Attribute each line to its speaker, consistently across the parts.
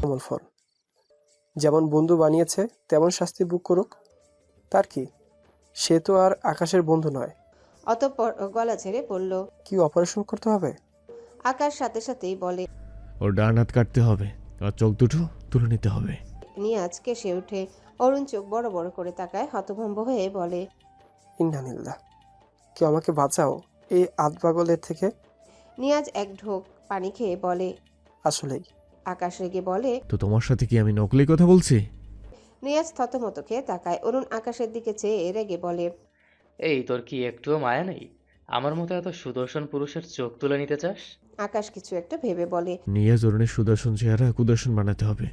Speaker 1: অমল ফল যেমন বন্ধু বানিয়েছে তেমন শাস্তি বুক করুক। তার কি, সে তো আর আকাশের বন্ধু নয়।
Speaker 2: অতঃপর গলা ছেড়ে পড়ল।
Speaker 1: কি অপারেশন করতে হবে?
Speaker 2: আকাশ সাথে সাথেই বলে।
Speaker 3: ওর ডান হাত কাটতে হবে আর চোখ দুটো তুলে নিতে হবে।
Speaker 2: নিয়াজ কেসে ওঠে। অরুণ চোখ বড় বড় করে তাকায়, হতভম্ব হয়ে বলে,
Speaker 1: ইন্নানিল্লাহ, কেউ আমাকে বাঁচাও এই আধপাগলের থেকে।
Speaker 2: নিয়াজ এক ঢোক পানি খেয়ে বলে।
Speaker 1: আসলেই
Speaker 2: আকাশ রেগে বলে।
Speaker 3: তো তোমার সাথে কি আমি নকলি কথা বলছি?
Speaker 2: নিয়াজ থতমত খেয়ে তাকায়। অরুণ আকাশের দিকে চেয়ে রেগে বলে,
Speaker 4: এই তোর কি একটুও মায়া নেই? আমার মতো এত সুদর্শন পুরুষের চোখ তুলে নিতে চাস?
Speaker 2: আকাশ কিছু একটা ভেবে বলে।
Speaker 3: নিয়ে জরুনের সুদর্শন চেহারা কুদর্শন বানাতে হবে,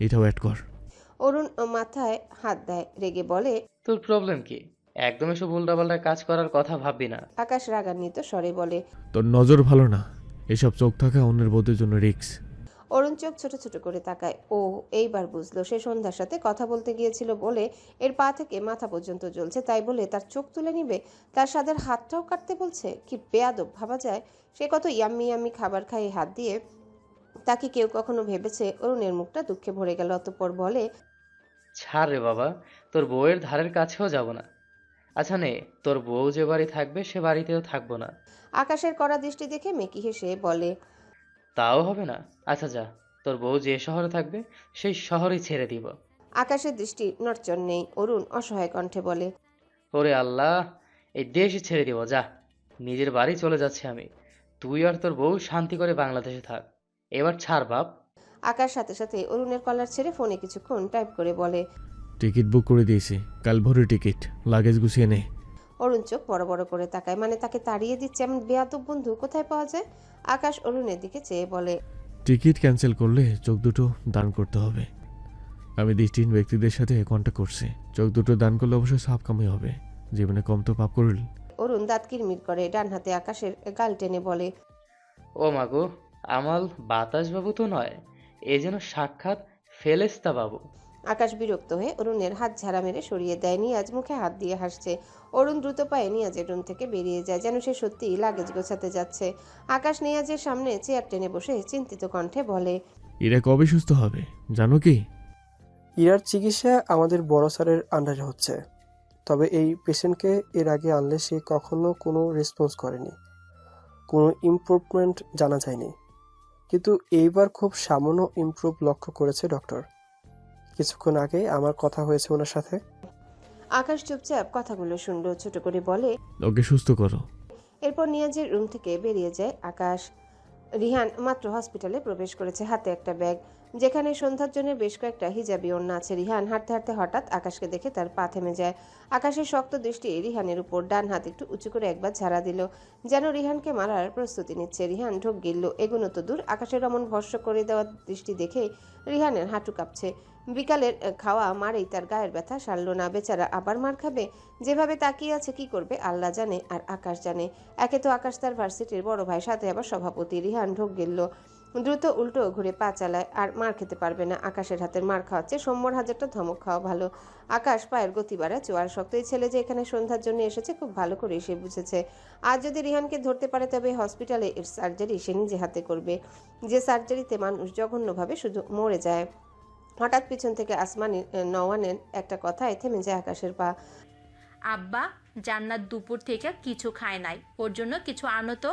Speaker 3: এটাও অ্যাড কর।
Speaker 2: অরুণ মাথায় হাত দেয়, রেগে বলে।
Speaker 4: তোর প্রবলেম কি? একদম এসব উল্টাপাল্টা কাজ করার কথা ভাববি না।
Speaker 2: আকাশ রাগান্বিত স্বরে বলে।
Speaker 3: তোর নজর ভালো না, এসব চোখ থাকা অন্যের বোধের জন্য রিস্ক।
Speaker 2: অরুণ চোখ ছোট ছোট করে তাকায়। ও এইবার বুঝলো সে সন্ধ্যার সাথে কথা বলতে গিয়েছিল বলে এর পা থেকে মাথা পর্যন্ত জ্বলছে, তাই বলে তার চোখ তুলে নিবে? তার সাদের হাতটাও কাটতে বলছে? কি বেয়াদব ভাবা যায়! সে কত ইয়াম্মি ইয়াম্মি খাবার খায় হাত দিয়ে। তাকে কেউ কখনো ভেবেছে? অরুণের মুখটা দুঃখে ভরে গেল। অতঃপর বলে,
Speaker 4: ছাড় রে বাবা, তোর বউয়ের ধারের কাছেও যাব না। আচ্ছা নে, তোর বউ যে বাড়ি থাকবে সে বাড়িতেও থাকবো না।
Speaker 2: আকাশের কড়া দৃষ্টি দেখে মেকি হেসে বলে,
Speaker 4: তাও হবে না? আচ্ছা যা, তোর বউ যে শহরে থাকবে সেই শহরেই ছেড়ে দিব।
Speaker 2: আকাশের দৃষ্টি নড়চড় নেই। অরুণ অসহায় কণ্ঠে বলে,
Speaker 4: ওরে আল্লাহ, এই দেশই ছেড়ে দিব, যা। নিজের বাড়ি চলে যাচ্ছি আমি। তুই আর তোর বউ শান্তি করে বাংলাদেশে থাক। এবার ছাড় বাপ।
Speaker 2: আকাশ সাথে সাথে অরুণের কলার ছেড়ে ফোনে কিছুক্ষণ টাইপ করে বলে,
Speaker 3: টিকিট বুক করে দিয়েছি, কাল ভোরের টিকিট, লাগেজ গুছিয়ে নে।
Speaker 2: অরুণ চোখ বড় বড় করে তাকায়। মানে তাকে তাড়িয়ে দিচ্ছে এমন বেয়াদব বন্ধু কোথায় পাওয়া যায়? আকাশ অরুণের দিকে চেয়ে বলে,
Speaker 3: টিকিট ক্যান্সেল করলে চোখ দুটো দান করতে হবে। আমি দৃষ্টিহীন ব্যক্তিদের সাথে কন্ট্যাক্ট করছি, চোখ দুটো দান করলে অবশ্যই সাপ কামাই হবে, জীবনে কম তো পাপ করল।
Speaker 2: অরুণ দাঁত কিরমির করে ডান হাতে আকাশের গাল টেনে বলে,
Speaker 4: ও মাগো, আমাল বাতাস বাবু তো নয়, এ যেন সাক্ষাৎ ফেলেস্তা বাবু।
Speaker 2: আকাশ বিরক্ত হয়ে অরুণের হাত ঝাড়া মেরে সরিয়ে দেয়। নিয়াজ মুখে হাত দিয়ে হাসছে। অরুণ দ্রুত পায়ে নিয়াজের রুম থেকে বেরিয়ে যায়, যেন সে সত্যিই লাগেজ গোছাতে যাচ্ছে। আকাশ নিয়াজের সামনে চেয়ার টেনে বসে চিন্তিত কণ্ঠে বলে,
Speaker 3: এরা কবে সুস্থ হবে জানো কি?
Speaker 1: ইরার চিকিৎসা আমাদের বড় স্যারের আন্ডারে হচ্ছে। তবে এই পেশেন্টকে এর আগে আনলে সে কখনো কোনো রেসপন্স করেনি, কোনো ইমপ্রুভমেন্ট জানা যায়নি। কিন্তু এইবার খুব সামান্য ইমপ্রুভ লক্ষ্য করেছে ডক্টর। কিছুক্ষণ আগে আমার কথা হয়েছে ওনার সাথে।
Speaker 2: আকাশ চুপচাপ কথাগুলো শুনল, ছোট করে বলে।
Speaker 3: ওকে সুস্থ করো।
Speaker 2: এরপর নিয়াজের রুম থেকে বেরিয়ে যায় আকাশ। রিহান মাত্র হসপিটালে প্রবেশ করেছে, হাতে একটা ব্যাগ যেখানে সন্ধ্যার জন্য বেশ কয়েকটা হিজাবি ওড়না আছে। রিহান হাঁটতে হাঁটতে হঠাৎ আকাশকে দেখে তার পা থেমে যায়। আকাশের শক্ত দৃষ্টি রিহানের উপর, ডান হাত একটু উঁচু করে একবার ঝাড়া দিল, যেন রিহানকে মারার প্রস্তুতি নিচ্ছে। রিহান ঢোক গিলল, এগোনো তো দূর, আকাশের অমন ভস্ম করে দেওয়া দৃষ্টি দেখে রিহানের হাঁটু কাঁপছে। বিকালের খাওয়া মারেই তার গায়ের ব্যথা সারল না। বেচারা আবার মার খাবে। যেভাবে তাকিয়ে আছে কি করবে আল্লাহ জানে আর আকাশ জানে। একে তো আকাশ তার ভার্সিটির বড় ভাই, সাথে আবার সভাপতি। রিহান ঢোক গিলল, দ্রুত উল্টো ঘুরে পা চালায়। আর মার খেতে পারবে না। আকাশের হাতের মার খাওয়াচ্ছে সৌম্যর হাজারটা ধমক খাওয়া ভালো। আকাশ পায়ের গতি বাড়ায়। চোয়ার শক্ত এই ছেলে যে এখানে সন্ধ্যার জন্য এসেছে খুব ভালো করে সে বুঝেছে। আজ যদি রিহানকে ধরতে পারে তবে হসপিটালে এর সার্জারি সে নিজে হাতে করবে, যে সার্জারিতে মানুষ জঘন্যভাবে শুধু মরে যায়। হঠাৎ পিছন থেকে আসমানি নওয়ানের একটা কথায় থেমে যায় আকাশের পা।
Speaker 5: আব্বা, জান্নাত দুপুর থেকে কিছু খায় নাই, ওর জন্য কিছু আনো তো।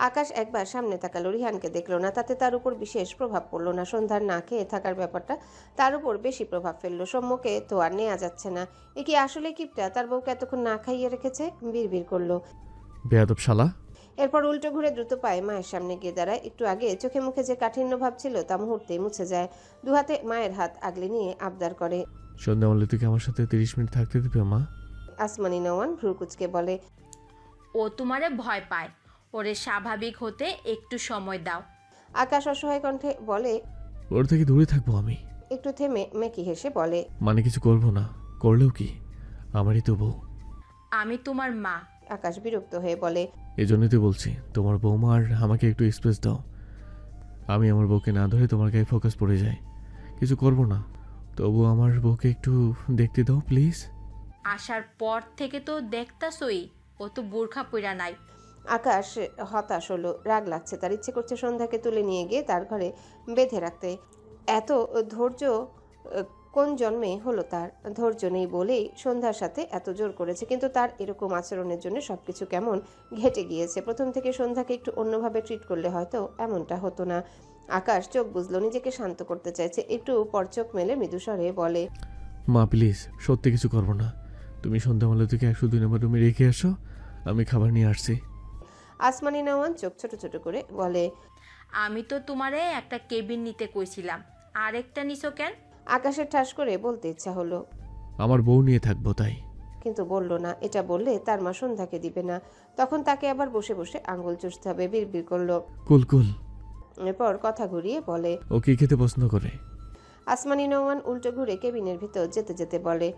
Speaker 2: আকাশ একবার সামনে তাকালো, রিহানকে দেখলো না। তাতে তার উপর বিশেষ প্রভাব পড়লো না। সন্ধ্যার না খেয়ে থাকার ব্যাপারটা তার উপর বেশি প্রভাব ফেললো। সৌম্যকে তো আর নেওয়া যাচ্ছে না। এ কি আসলে কিপটা? তার বউকে এতক্ষণ না খাইয়ে রেখেছে। বিড়বিড় করলো।
Speaker 3: বেয়াদব শালা।
Speaker 2: এরপর উল্টো ঘুরে দ্রুত পায়ে মায়ের সামনে গিয়ে দাঁড়ায়। একটু আগে চোখে মুখে যে কাঠিন্য ভাব ছিল তা মুহূর্তেই মুছে যায়। দুহাতে মায়ের হাত আগলে নিয়ে আবদার করে।
Speaker 3: সন্ধ্যা মল্লিক তুই আমার সাথে 30 মিনিট থাকতে দিবে মা?
Speaker 2: আসমানি নওয়ান ভ্রু কুচকে বলে,
Speaker 5: ও তোমারে ভয় পায়, ওরে স্বাভাবিক হতে একটু সময় দাও।
Speaker 2: আকাশ অসহায় কণ্ঠে বলে।
Speaker 3: ওর থেকে দূরে থাকবো আমি।
Speaker 2: একটু থেমে মেকি হেসে বলে,
Speaker 3: মানে কিছু করবো না, করলেও কি, আমারই তো বউ।
Speaker 5: আমি তোমার মা।
Speaker 2: আকাশ বিরক্ত হয়ে বলে,
Speaker 3: এই জন্যই তো বলছি তোমার বৌমা আর আমাকে একটু স্পেস দাও। আমি আমার বউকে না ধরে তোমার গায়ে ফোকাস পড়ে যায়, কিছু করবো না, তবু আমার বউকে একটু দেখতে দাও প্লিজ।
Speaker 5: আসার পর থেকে তো দেখতাছই, ও তো বোরখা পইরা নাই।
Speaker 2: আকাশ হতাশ হলো, রাগ লাগছে তার, ইচ্ছে করছে সন্ধ্যাকে তুলে নিয়ে গিয়ে তার ঘরে বেঁধে রাখতে। এত ধৈর্য কোন জন্মে হলো তার? ধৈর্য নেই বলেই সন্ধ্যার সাথে এত জোর করেছে, কিন্তু তার এরকম আচরণের জন্য সবকিছু কেমন ঘেটে গিয়েছে। প্রথম থেকে সন্ধ্যাকে একটু অন্যভাবে ট্রিট করলে হয়তো এমনটা হতো না। আকাশ চোখ বুঝলো, নিজেকে শান্ত করতে চাইছে, একটু পর চোখ মেলে মৃদুস্বরে বলে,
Speaker 3: মা প্লিজ, সত্যি কিছু করবো না। তুমি সন্ধ্যামালতীকে 102 নম্বর রুমে রেখে আসো, আমি খাবার নিয়ে আসছি।
Speaker 2: আসমানি নওয়ান চোখ ছোট ছোট করে বলে,
Speaker 5: আমি তো তোমারে একটা কেবিন নিতে কইছিলাম, আরেকটা নিছো কেন?
Speaker 2: আকাশের ঠাস করে বলতে ইচ্ছা হলো,
Speaker 3: আমার বউ নিয়ে থাকবো তাই।
Speaker 2: কিন্তু বলল না। এটা বললে তার মা সন্ধ্যাকে দিবে না, তখন তাকে আবার বসে বসে আঙ্গুল চুষতে হবে। বিড়বিড় করলো,
Speaker 3: কুল কুল।
Speaker 2: এরপর কথা ঘুরিয়ে বলে,
Speaker 3: ও কি খেতে পছন্দ করে?
Speaker 2: আসমানি নওয়ান উল্টো ঘুরে কেবিনের ভিতর যেতে যেতে বলে,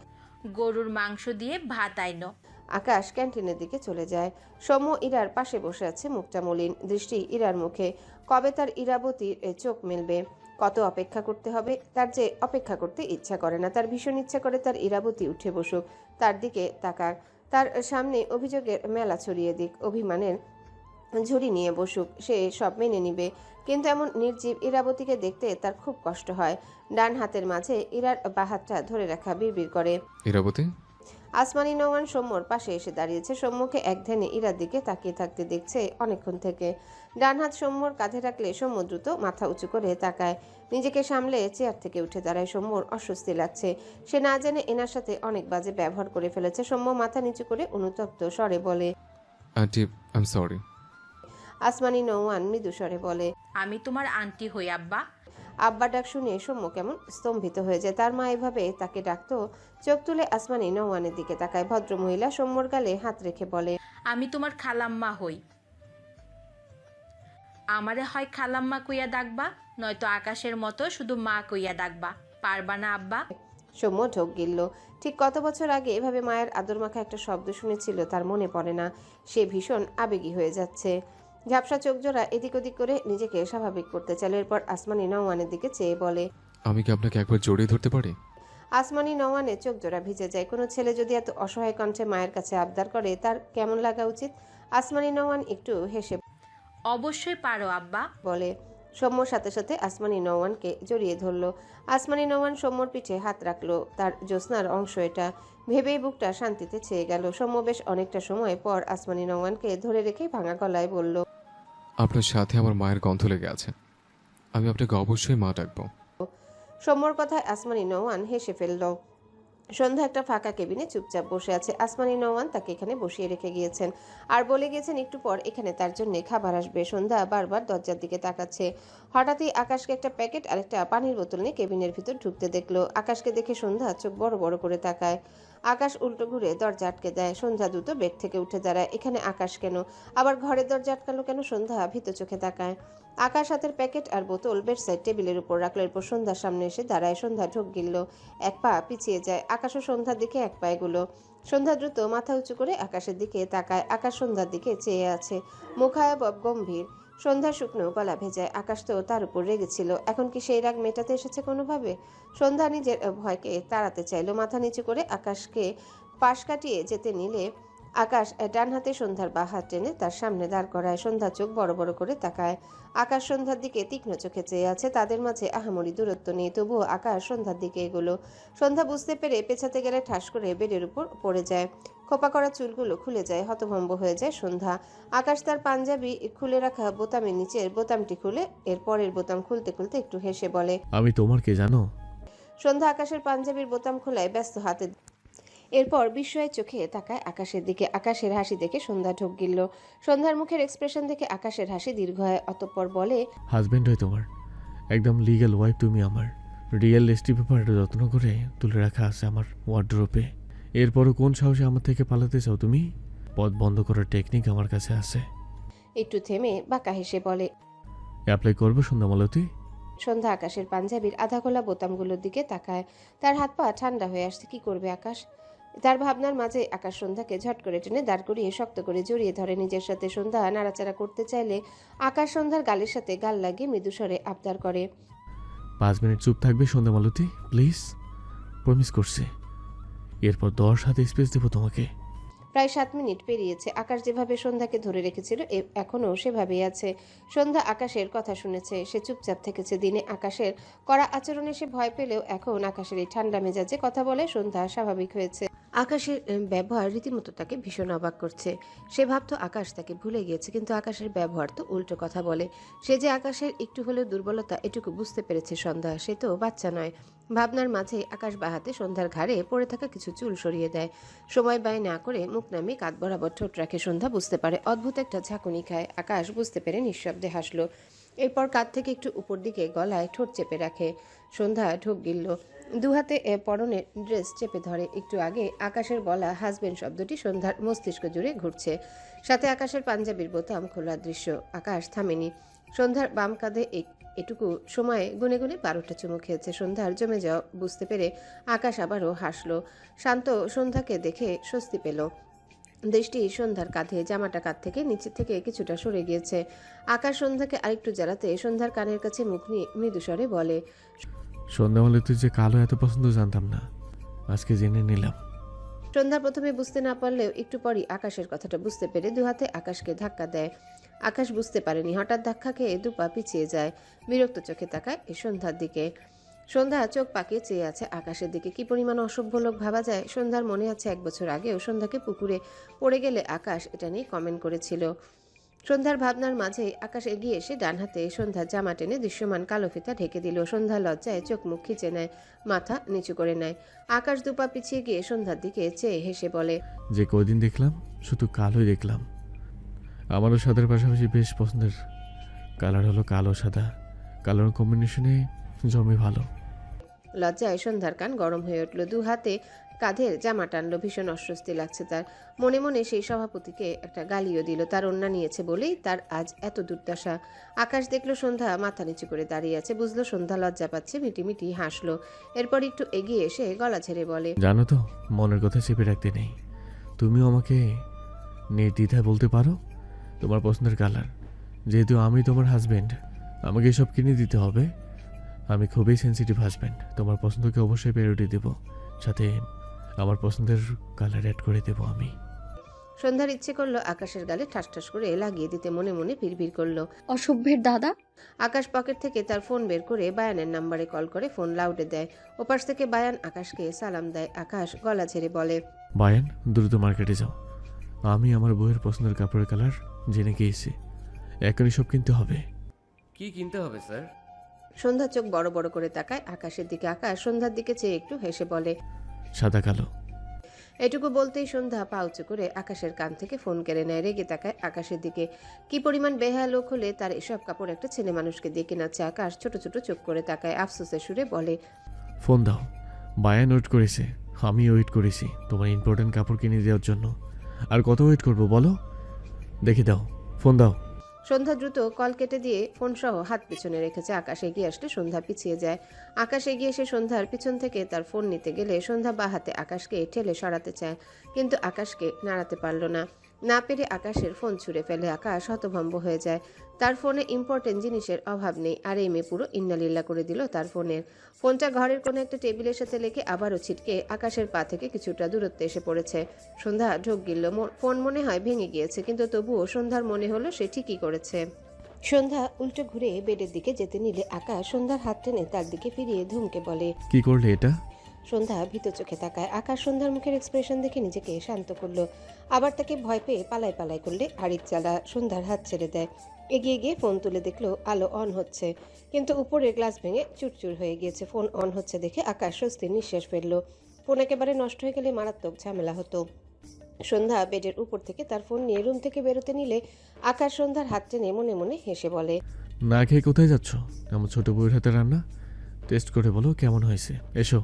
Speaker 5: গরুর মাংস দিয়ে ভাত আইনো।
Speaker 2: আকাশ ক্যান্টিনের দিকে চলে যায়। সৌম্য ইরার পাশে বসে আছে, মুখটা মলিন, দৃষ্টি ইরার মুখে। কবে তার ইরাবতীর চোখ মেলবে? কত অপেক্ষা করতে হবে? তার যে অপেক্ষা করতে ইচ্ছা করে না, তার ভীষণ ইচ্ছা করে তার ইরাবতী উঠে বসুক, তার দিকে তাকাক, তার সামনে অভিযোগের মেলা ছড়িয়ে দিক, অভিমানের ঝুড়ি নিয়ে বসুক, সে সব মেনে নিবে। কিন্তু এমন নির্জীব ইরাবতীকে দেখতে তার খুব কষ্ট হয়। ডান হাতের মাঝে ইরার বাঁ হাতটা ধরে রাখা, বিড়বিড় করে।
Speaker 6: ইরাবতী,
Speaker 2: আসমানি নওয়ান সৌম্যর পাশে এসে দাঁড়িয়েছে। সৌম্যকে এক ধ্যানে ইরার দিকে তাকিয়ে থাকতে দেখছে অনেকক্ষণ থেকে। ডান হাত সৌম্যর কাঁধে রাখলে সৌম্য দ্রুত মাথা উঁচু করে তাকায়, নিজেকে সামলে চেয়ার থেকে উঠে দাঁড়ায়। সৌম্যর অস্বস্তি লাগছে, সে না জেনে এনার সাথে অনেক বাজে ব্যবহার করে ফেলেছে। সৌম্য মাথা নিচু করে অনুতপ্ত স্বরে বলে,
Speaker 6: আন্টি, আই এম সরি।
Speaker 2: আসমানি নওয়ান মৃদু স্বরে বলে,
Speaker 5: আমি তোমার আন্টি হই আব্বা।
Speaker 2: আব্বা ডাক শুনে সৌম্য কেমন স্তম্ভিত হয়ে যায়। তার মা এভাবে তাকে ডাকতো? চোখ তুলে আসমানি নওয়ানের দিকে তাকায়। ভদ্রমহিলা সৌম্যর গালে হাত রেখে বলে,
Speaker 5: আমি তোমার খালাম্মা হই। আমারে হয় খালাম্মা কইয়া ডাকবা, নয়তো আকাশের মতো শুধু মা কইয়া ডাকবা। পারবা না আব্বা?
Speaker 2: সৌম্য ঢোক গিলল। ঠিক কত বছর আগে এভাবে মায়ের আদর মাখা একটা শব্দ শুনেছিল তার মনে পড়ে না। সে ভীষণ আবেগী হয়ে যাচ্ছে। ঝাপসা চোখ জোড়া এদিক ওদিক করে নিজেকে স্বাভাবিক করতে চাইল। এরপর আসমানি নওয়ানের দিকে চেয়ে বলে,
Speaker 6: আমি কি আপনাকে একবার জড়িয়ে ধরতে পারি?
Speaker 2: আসমানি নওয়ানের চোখ জোড়া ভিজে যায়। কোনো ছেলে যদি এত অসহায় কণ্ঠে মায়ের কাছে আবদার করে তার কেমন লাগা উচিত? আসমানি নওয়ান একটু হেসে
Speaker 5: অবশ্যই পারো আব্বা।
Speaker 2: বলে। সৌম্যর সাথে সাথে আসমানি নওয়ানকে জড়িয়ে ধরল। আসমানি নওয়ান সৌম্যর পিঠে হাত রাখলো, তার জ্যোৎস্নার অংশ এটা। ভেবেই বুকটা শান্তিতে ছেয়ে গেল। সৌম্য বেশ অনেকটা সময় পর আসমানি নওয়ানকে ধরে রেখে ভাঙা গলায় বলল,
Speaker 6: আপনার সাথে আমার মায়ের গন্ধ লেগে আছে, আমি আপনাকে অবশ্যই মা ডাকবো।
Speaker 2: সৌম্যর কথায় আসমানি নওয়ান হেসে ফেলল। সন্ধ্যা একটা ফাঁকা কেবিনে চুপচাপ বসে আছে। আসমানি নওয়ান তাকে এখানে বসিয়ে রেখে গিয়েছেন আর বলে গিয়েছেন একটু পর এখানে তার জন্য খাবার আসবে। সন্ধ্যা বারবার দরজার দিকে তাকাচ্ছে। হঠাৎই আকাশকে একটা প্যাকেট আর একটা পানির বোতল নিয়ে কেবিনের ভিতর ঢুকতে দেখলো। আকাশকে দেখে সন্ধ্যা চোখ বড় বড় করে তাকায়। আকাশ উল্টো ঘুরে দরজা আটকে দেয়। সন্ধ্যা দ্রুত বেড থেকে উঠে দাঁড়ায়। এখানে আকাশ কেন? আবার ঘরের দরজা আটকালো কেন? সন্ধ্যা ভীত চোখে তাকায়। আকাশ হাতের প্যাকেট আর বোতল বেডসাইড টেবিলের উপর রাখলো। এরপর সন্ধ্যার সামনে এসে দাঁড়ায়। সন্ধ্যা ঢোক গিলল, এক পা পিছিয়ে যায়। আকাশও সন্ধ্যার দিকে এক পায়ে গুলো। সন্ধ্যা দ্রুত মাথা উঁচু করে আকাশের দিকে তাকায়। আকাশ সন্ধ্যার দিকে চেয়ে আছে, মুখায়ব গম্ভীর। সন্ধ্যা শুকনো গলা ভেজায়। আকাশ তো তার উপর রেগেছিল, এখন কি সেই রাগ মেটাতে এসেছে কোনোভাবে? সন্ধ্যা নিজের ভয়কে তাড়াতে চাইলো। মাথা নিচু করে আকাশকে পাশ কাটিয়ে যেতে নিলে আকাশ ডান হাতে সন্ধ্যার বাঁ হাত টেনে তার সামনে দাঁড় করায়। সন্ধ্যা চোখ বড় বড় করে তাকায়। আকাশ সন্ধ্যার দিকে তীক্ষ্ণ চোখে চেয়ে আছে। তাদের মাঝে আহামরি দূরত্ব নেই, তবুও আকাশ সন্ধ্যার দিকে এগোলো। সন্ধ্যা বুঝতে পেরে পেছাতে গেলে ঠাস করে বেডের উপর পড়ে যায়। খোপা করা চুলগুলো খুলে যায়, হতভম্ব হয়ে যায় সন্ধ্যা। আকাশ তার পাঞ্জাবি খুলে রাখা বোতামের নিচের বোতামটি খুলে এর পরের বোতাম খুলতে খুলতে একটু হেসে বলে,
Speaker 3: আমি তোমার কে জানো?
Speaker 2: সন্ধ্যা আকাশের পাঞ্জাবির বোতাম খোলায় ব্যস্ত হাতে। এরপর বিস্ময়ের চোখে তাকায় আকাশের দিকে। আকাশের হাসি দেখে সন্ধ্যা ঢোক গিলল। সন্ধ্যার মুখের এক্সপ্রেশন দেখে আকাশের হাসি দীর্ঘ হয়। অতঃপর বলে,
Speaker 3: হাজব্যান্ড হয় তোমার, একদম লিগ্যাল ওয়াইফ তুমি আমার। রিয়েল এস্টি পেপারটা যত্ন করে তুলে রাখা আছে আমার ওয়ার্ড্রোপে। এরপরও কোন সাহসে আমার থেকে পালাতে চাও তুমি? পথ বন্ধ করার টেকনিক আমার কাছে আছে।
Speaker 2: একটু থেমে বাঁকা হেসে বলে।
Speaker 3: অ্যাপ্লাই করবো সন্ধ্যামালতী?
Speaker 2: সন্ধ্যা আকাশের পাঞ্জাবির আধা খোলা বোতামগুলোর দিকে তাকায়। তার হাত পা ঠান্ডা হয়ে আসছে। কি করবে আকাশ? তার ভাবনার মাঝে আকাশ সন্ধ্যাকে ঝট করে টেনে দাঁড় করিয়ে শক্ত করে জড়িয়ে ধরে নিজের সাথে। সন্ধ্যা নাড়াচাড়া করতে চাইলে আকাশ সন্ধ্যার গালের সাথে গাল লাগিয়ে মৃদুস্বরে আবদার করে,
Speaker 3: 5 মিনিট চুপ থাকবে সন্ধ্যামালতী, প্লিজ? প্রমিস করছি। এরপর 10 হাতে স্পেস দেবো তোমাকে।
Speaker 2: প্রায় 7 মিনিট পেরিয়েছে। আকাশ যেভাবে সন্ধ্যাকে ধরে রেখেছিল এখনও সেভাবেই আছে। সন্ধ্যা আকাশের কথা শুনেছে, সে চুপচাপ থেকেছে। দিনে আকাশের কড়া আচরণে সে ভয় পেলেও এখন আকাশের এই ঠান্ডা মেজাজে কথা বলে সন্ধ্যা স্বাভাবিক হয়েছে। আকাশের ব্যবহার রীতিমতো তাকে ভীষণ অবাক করছে। সে ভাবতো আকাশ তাকে ভুলে গিয়েছে, কিন্তু আকাশের ব্যবহার তো উল্টো কথা বলে। সে যে আকাশের একটু হলেও দুর্বলতা এটুকু বুঝতে পেরেছে সন্ধ্যা। সে তো বাচ্চা নয়। ভাবনার মাঝে আকাশ বাহাতে সন্ধ্যার ঘাড়ে পড়ে থাকা কিছু চুল সরিয়ে দেয়। সময় ব্যয় না করে মুখ নামিয়ে কাঁধ বরাবর ঠোঁট রাখে। সন্ধ্যা বুঝতে পারে অদ্ভুত একটা ঝাঁকুনি খায়। আকাশ বুঝতে পেরে নিঃশব্দে হাসলো। এরপর কাঁধ থেকে একটু উপর দিকে গলায় ঠোঁট চেপে রাখে। সন্ধ্যা ঢোক গিলল, দুহাতে পরনের ড্রেস চেপে ধরে। একটু আগে আকাশের বলা হাজবেন্ড শব্দটি সন্ধ্যার মস্তিষ্ক জুড়ে ঘুরছে, সাথে আকাশের পাঞ্জাবির বোতাম খোলার দৃশ্য। আকাশ থামেনি। সন্ধ্যার বাম কাঁধে এটুকু সময়ে গুনে গুনে 12টা চুমু খেয়েছে। সন্ধ্যার জমে যাওয়া বুঝতে পেরে আকাশ আবারও হাসলো। শান্ত সন্ধ্যাকে দেখে স্বস্তি পেল। দৃষ্টি সন্ধ্যার কাঁধে, জামাটা কাঁধ থেকে নিচে থেকে কিছুটা সরে গিয়েছে। আকাশ সন্ধ্যাকে আরেকটু জ্বালাতে সন্ধ্যার কানের কাছে মুখ নিয়ে মৃদুস্বরে বলে,
Speaker 3: সন্ধ্যা বলে তুই যে কালো এত পছন্দ জানতাম না, আজকে জেনে নিলাম।
Speaker 2: সন্ধ্যা প্রথমে বুঝতে না পারলেও একটু পরই আকাশের কথাটা বুঝতে পেরে দুহাতে আকাশকে ধাক্কা দেয়। আকাশ বুঝতে পারেনি, হঠাৎ ধাক্কা খেয়ে দুপা পিছিয়ে যায়। বিরক্ত চোখে তাকায় সন্ধ্যার দিকে। সন্ধ্যা চোখ পাকিয়ে চেয়ে আছে আকাশের দিকে। কি পরিমাণ অসভ্য লোক ভাবা যায়। সন্ধ্যার মনে আছে 1 বছর আগেও সন্ধ্যাকে পুকুরে পড়ে গেলে আকাশ এটা নিয়ে কমেন্ট করেছিল। সন্ধ্যার ভাবনার মাঝেই আকাশ এগিয়ে এসে ডান হাতে সন্ধ্যার জামা টেনে দৃশ্যমান কালো ফিতা ঢেকে দিল। সন্ধ্যা লজ্জায় চোখ মুখ খিচে নেয়, মাথা নিচু করে নেয়। আকাশ দুপা পিছিয়ে গিয়ে সন্ধ্যার দিকে চেয়ে হেসে বলে,
Speaker 3: যে কয়দিন দেখলাম শুধু কালোই দেখলাম। আমারও সাদার পাশাপাশি বেশ পছন্দের কালার হলো কালো সাদা। কালার কম্বিনেশনে জমে ভালো।
Speaker 2: লজ্জায় সন্ধ্যার কান গরম হয়ে উঠল। দু হাতে কাঁধের জামা টানলো। ভীষণ অস্বস্তি লাগছে তার। মনে মনে সেই সভাপতিকে একটা গালিও দিল। তার অন্যা নিয়েছে বলেই তার আজ এত দুর্দশা। আকাশ দেখলো সন্ধ্যা মাথা নিচু করে দাঁড়িয়ে আছে। বুঝলো সন্ধ্যা লজ্জা পাচ্ছে, মিটিমিটি হাসলো। এরপর একটু এগিয়ে এসে গলা ছেড়ে বলে,
Speaker 3: জানো তো, মনের কথা চেপে রাখতে নেই। তুমিও আমাকে নির্দ্বিধায় বলতে পারো তোমার পছন্দের কালার। যেহেতু আমি তোমার হাজবেন্ড, আমাকে এসব কিনে দিতে হবে। আমি খুবই সেনসিটিভ হাজবেন্ড। তোমার পছন্দকে অবশ্যই প্রায়োরিটি দেব, সাথে আমার পছন্দের কালার অ্যাড করে দেব আমি।
Speaker 2: সন্ধ্যার ইচ্ছে করলো আকাশের গালে ঠাস ঠাস করে লাগিয়ে দিতে। মনে মনে ভিড় করলো।
Speaker 7: অসভ্যের দাদা।
Speaker 2: আকাশ পকেট থেকে তার ফোন বের করে বায়ানের নাম্বারে কল করে ফোন লাউডে দেয়। ওপাশ থেকে বায়ান আকাশকে সালাম দেয়। আকাশ গলা ছেড়ে বলে,
Speaker 3: বায়ান, দ্রুত মার্কেটে যাও। আমি আমার বইয়ের পছন্দের কাপড়ের কালার জেনে গিয়েছি। এখনই সব কিনতে হবে।
Speaker 8: কি কিনতে হবে স্যার?
Speaker 2: সন্ধ্যা চোখ বড় বড় করে তাকায় আকাশের দিকে। আকাশ সন্ধ্যার দিকে চেয়ে একটু হেসে বলে,
Speaker 3: সাদা কালো।
Speaker 2: এটুকু বলতেই সন্ধ্যা পা উঁচু করে আকাশের কান থেকে ফোন কেড়ে নেয়। রেগে তাকায় আকাশের দিকে। কি পরিমাণ বেহায়া লোক হলে তার এসব কাপড় একটা ছেলে মানুষকে দিয়ে কেনাচ্ছে। আকাশ ছোট ছোট চোখ করে তাকায়, আফসোসের সুরে বলে,
Speaker 3: ফোন দাও। বায়ান ওয়েট করেছে, আমি ওয়েট করেছি তোমার ইম্পর্টেন্ট কাপড় কিনে দেওয়ার জন্য। আর কত ওয়েট করবো বলো? দেখে দাও, ফোন দাও।
Speaker 2: সন্ধ্যা দ্রুত কল কেটে দিয়ে ফোন সহ হাত পিছনে রেখেছে। আকাশ এগিয়ে আসলে সন্ধ্যা পিছিয়ে যায়। আকাশ এগিয়ে এসে সন্ধ্যার পিছন থেকে তার ফোন নিতে গেলে সন্ধ্যা বা হাতে আকাশকে ঠেলে সরাতে চায়, কিন্তু আকাশকে নাড়াতে পারল না। না পেরে আকাশের ফোন ছুঁড়ে ফেলে। আকাশ হতভম্ব হয়ে যায়। তার ফোনে ইম্পর্টেন্ট জিনিসের অভাব নেই, আর এই মেয়ে পুরো ইন্নালিল্লা করে দিল তার ফোনের। ফোনটা ঘরের কোনো একটা টেবিলের সাথে লেগে আবারও ছিটকে আকাশের পা থেকে কিছুটা দূরত্বে এসে পড়েছে। সন্ধ্যা ঢোক গিলল। ফোন মনে হয় ভেঙে গিয়েছে, কিন্তু তবুও সন্ধ্যার মনে হলো সে ঠিকই করেছে। সন্ধ্যা উল্টো ঘুরে বেডের দিকে যেতে নিলে আকাশ সন্ধ্যার হাত টেনে তার দিকে ফিরিয়ে ধুমকে বলে,
Speaker 3: কি করলে এটা?
Speaker 2: সন্ধ্যা ভীত চোখে তাকায়। আকাশ সন্ধ্যার মুখের এক্সপ্রেশন দেখে নিজেকে শান্ত করলো। আবার তাকে ভয় পেয়ে পালাই পালাই করলে আরিক চালা সন্ধ্যার হাত ছেড়ে দেয়। এগিয়ে গিয়ে ফোন তুলে দেখলো আলো অন হচ্ছে, কিন্তু উপরের গ্লাস ভেঙে চুরচুর হয়ে গিয়েছে। ফোন অন হচ্ছে দেখে আকাশ স্বস্তির নিঃশ্বাস ফেললো। ফোন একেবারে নষ্ট হয়ে গেলে মারাত্মক ঝামেলা হতো। সন্ধ্যা বেডের উপর থেকে তার ফোন নিয়ে রুম থেকে বেরোতে নিলে আকাশ সন্ধ্যার হাত টেনে মনে মনে হেসে বলে,
Speaker 3: না খেয়ে কোথায় যাচ্ছ? আমার ছোট বউয়ের হাতে রান্না টেস্ট করে বলো কেমন হয়েছে। এসো।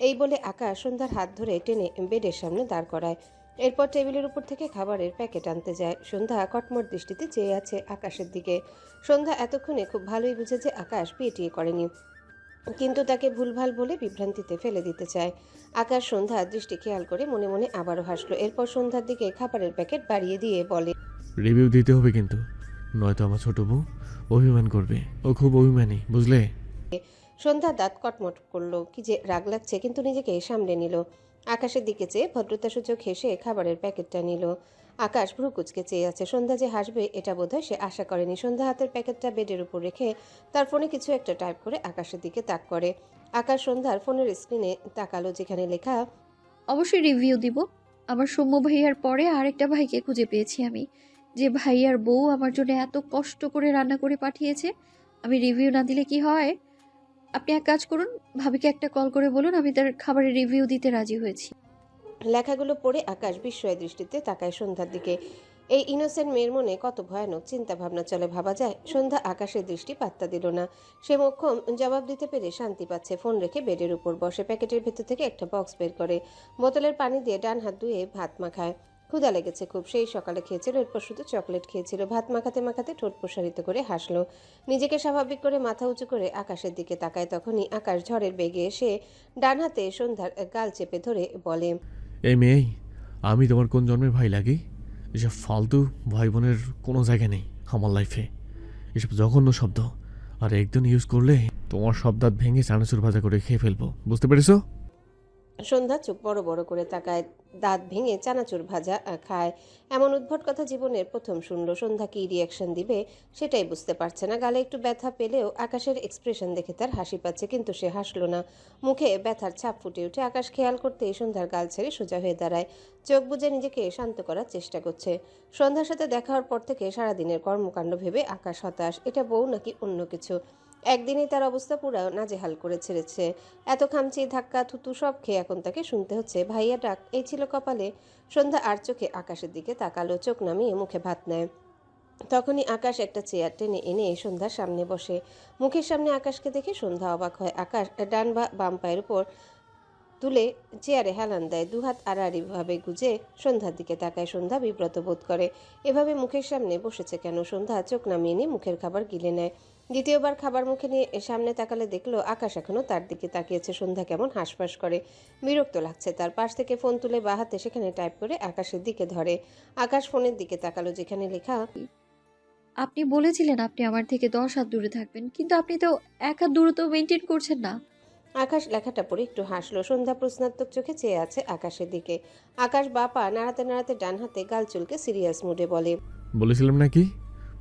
Speaker 2: এই বলে আকাশ সন্ধ্যার হাত ধরে টেনে বেডের সামনে দাঁড় করায়। এরপর টেবিলের উপর থেকে খাবারের প্যাকেট আনতে যায়। সন্ধ্যা কটমট দৃষ্টিতে চেয়ে আছে আকাশের দিকে। সন্ধ্যা এতক্ষণে খুব ভালোই বুঝেছে আকাশ বিয়ে করেনি, কিন্তু তাকে ভুলভাল বলে বিভ্রান্তিতে ফেলে দিতে চায়। আকাশ সন্ধ্যার দৃষ্টি খেয়াল করে মনে মনে আবারও হাসলো। এরপর সন্ধ্যার দিকে খাবারের প্যাকেট বাড়িয়ে দিয়ে বলে,
Speaker 3: রিভিউ দিতে হবে কিন্তু, নয়তো আমার ছোট বউ অভিমান করবে। ও খুব অভিমানী, বুঝলে?
Speaker 2: সন্ধ্যা দাঁত কটমট করলো। কি যে রাগ লাগছে, কিন্তু নিজেকে সামলে নিল। আকাশের দিকে চেয়ে ভদ্রতাসূচক হেসে খাবারের প্যাকেটটা নিল। আকাশ ভ্রু কুচকে চেয়ে আছে। সন্ধ্যা যে হাসবে এটা বোধহয় সে আশা করেনি। সন্ধ্যা হাতের প্যাকেটটা বেডের উপর রেখে তার ফোনে কিছু একটা টাইপ করে আকাশের দিকে তাক করে। আকাশ সন্ধ্যার ফোনের স্ক্রিনে তাকালো, যেখানে লেখা
Speaker 7: অবশ্যই রিভিউ দিব। আমার সৌম্য ভাইয়ার পরে আরেকটা ভাইকে খুঁজে পেয়েছি আমি, যে ভাইয়ার বউ আমার জন্য এত কষ্ট করে রান্না করে পাঠিয়েছে। আমি রিভিউ না দিলে কি হয়? আপনি এক কাজ করুন, ভাবিকে একটা কল করে বলুন আমি তার খাবারের রিভিউ দিতে রাজি হয়েছি।
Speaker 2: লেখাগুলো পড়ে আকাশ বিস্ময় দৃষ্টিতে তাকায় সন্ধ্যার দিকে। এই ইনোসেন্ট মেয়ের মনে কত ভয়ানক চিন্তা ভাবনা চলে ভাবা যায়। সন্ধ্যা আকাশের দৃষ্টি পাত্তা দিল না। সে মোক্ষম জবাব দিতে পেরে শান্তি পাচ্ছে। ফোন রেখে বেডের উপর বসে প্যাকেটের ভেতর থেকে একটা বক্স বের করে বোতলের পানি দিয়ে ডান হাত ধুয়ে ভাত মাখায়। ক্ষুধা লেগেছে খুব। সেই সকালে খেয়েছিল, এরপর শুধু চকলেট খেয়েছিল। ভাত মাখাতে মাখাতে ঠোঁট প্রসারিত করে হাসলো। নিজেকে স্বাভাবিক করে মাথা উঁচু করে আকাশের দিকে তাকায়। তখনই আকাশ ঝড়ের বেগে এসে ডান হাতে সন্ধ্যার গাল চেপে ধরে বলে,
Speaker 3: এই মেয়েই, আমি তোমার কোন জন্মের ভাই লাগি? এসব ফালতু ভাই বোনের কোনো জায়গা নেই আমার লাইফে। এসব জঘন্য শব্দ, আর একদিন ইউজ করলে তোমার সব দাঁত ভেঙে চানাচুর ভাজা করে খেয়ে ফেলবো, বুঝতে পেরেছো?
Speaker 2: সন্ধ্যা চোখ বড় বড় করে তাকায়। দাঁত ভেঙে চানাচুর ভাজা খায়, এমন উদ্ভট কথা জীবনের প্রথম শুনল। সন্ধ্যা কি রিয়াকশন দিবে সেটাই বুঝতে পারছে না। গালে একটু ব্যথা পেলেও আকাশের এক্সপ্রেশন দেখে তার হাসি পাচ্ছে, কিন্তু সে হাসলো না। মুখে ব্যথার ছাপ ফুটে ওঠে। আকাশ খেয়াল করতেই সন্ধ্যার গাল ছেড়ে সোজা হয়ে দাঁড়ায়। চোখ বুজে নিজেকে শান্ত করার চেষ্টা করছে। সন্ধ্যার সাথে দেখা হওয়ার পর থেকে সারাদিনের কর্মকাণ্ড ভেবে আকাশ হতাশ। এটা বউ নাকি অন্য কিছু? একদিনেই তার অবস্থা পুরো নাজেহাল করে ছেড়েছে। এত খামচি, ধাক্কা, থুতু সব খেয়ে এখন তাকে শুনতে হচ্ছে ভাইয়া ডাক, এই ছিল কপালে। সন্ধ্যা আর চোখে আকাশের দিকে তাকালো, চোখ নামিয়ে মুখে ভাত নেয়। তখনই আকাশ একটা চেয়ার টেনে এনে সন্ধ্যার সামনে বসে। মুখের সামনে আকাশকে দেখে সন্ধ্যা অবাক হয়। আকাশ ডান বা বাম পায়ের উপর তুলে চেয়ারে হেলান দেয়, দুহাত আড়াআড়িভাবে গুজে সন্ধ্যার দিকে তাকায়। সন্ধ্যা বিব্রত বোধ করে। এভাবে মুখের সামনে বসেছে কেন? সন্ধ্যা চোখ নামিয়ে নিয়ে মুখের খাবার গিলে নেয়। দ্বিতীয়বার খাবার মুখে নিয়ে সামনে তাকালে দেখলো আকাশ এখনো তার দিকে তাকিয়েছে। সন্ধ্যা কেমন হাঁসফাঁস করে, বিরক্ত লাগছে তার। পাশ থেকে ফোন তুলে বাঁ হাতে সেখানে টাইপ করে আকাশের দিকে ধরে। আকাশ ফোনের দিকে তাকালো, যেখানে লেখা
Speaker 7: আপনি বলেছিলেন আপনি আমার থেকে 10 হাত দূরে থাকবেন, কিন্তু আপনি তো 1 হাত দূরত্ব মেনটেন করছেন না।
Speaker 2: আকাশ লেখাটা পড়ে একটু হাসলো। সন্ধ্যা প্রশ্নাত্মক চোখে চেয়ে আছে আকাশের দিকে। আকাশ বাপা নাড়াতে নাড়াতে ডান হাতে গাল চুলকে সিরিয়াস মুডে বলে,
Speaker 3: বলেছিলাম নাকি?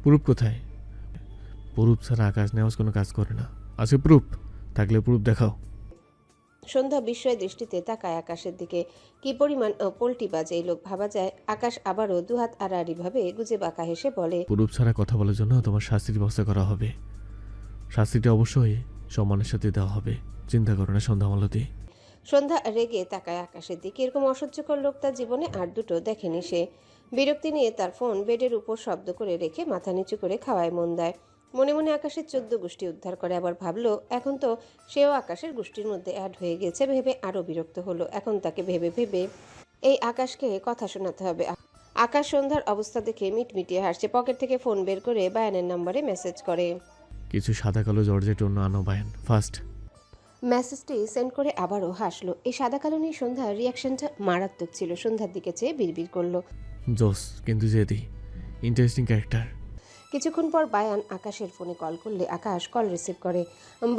Speaker 3: প্রুফ কোথায়? প্রুফ ছাড়া আকাশ নেওয়াজ কোনো কাজ করে না। আছে প্রুফ? থাকলে প্রুফ দেখাও।
Speaker 2: সন্ধ্যা বিস্ময় দৃষ্টিতে তাকায় আকাশের দিকে। কি পরিমাণ পোল্টি বাজে এই লোক ভাবা যায়। আকাশ আবারও দুহাত আড়াআড়িভাবে গুজে বাঁকা হেসে বলে,
Speaker 3: প্রুফ ছাড়া কথা বলার জন্য তোমার শাস্তির ব্যবস্থা করা হবে। শাস্তিটা অবশ্যই সম্মানের সাথে দেওয়া হবে, চিন্তা করো না সন্ধ্যামালতী।
Speaker 2: সন্ধ্যা রেগে তাকায় আকাশের দিকে। এরকম অসহ্যকর লোক তার জীবনে আর দুটো দেখেনি সে। বিরক্তি নিয়ে তার ফোন বেডের উপর শব্দ করে রেখে মাথা নিচু করে খাওয়ায় মন দেয়। মনে মনে আকাশের 14 গোষ্ঠী উদ্ধার করে। আবার ভাবলো এখন তো সেও আকাশের গোষ্ঠীর মধ্যে অ্যাড হয়ে গেছে। ভেবে আরও বিরক্ত হলো। এখন তাকে ভেবে ভেবে এই আকাশকে কথা শোনাতে হবে। আকাশ সন্ধ্যার অবস্থা দেখে মিটমিটিয়ে হাসছে। পকেট থেকে ফোন বের করে বায়ানের নম্বরে মেসেজ করে।
Speaker 3: কিছু সাদা কালো জর্জেট অন্য আনো বায়ান, ফার্স্ট।
Speaker 2: মেসেজটি সেন্ড করে আবারও হাসলো। এই সাদা কালো নিয়ে সন্ধ্যার রিয়াকশনটা মারাত্মক ছিল। সন্ধ্যার দিকে চেয়ে বিড়বিড় করলো,
Speaker 3: জোস কিন্তু জেদি, ইন্টারেস্টিং ক্যারেক্টার।
Speaker 2: কিছুক্ষণ পর বায়ান আকাশের ফোনে কল করলে আকাশ কল রিসিভ করে।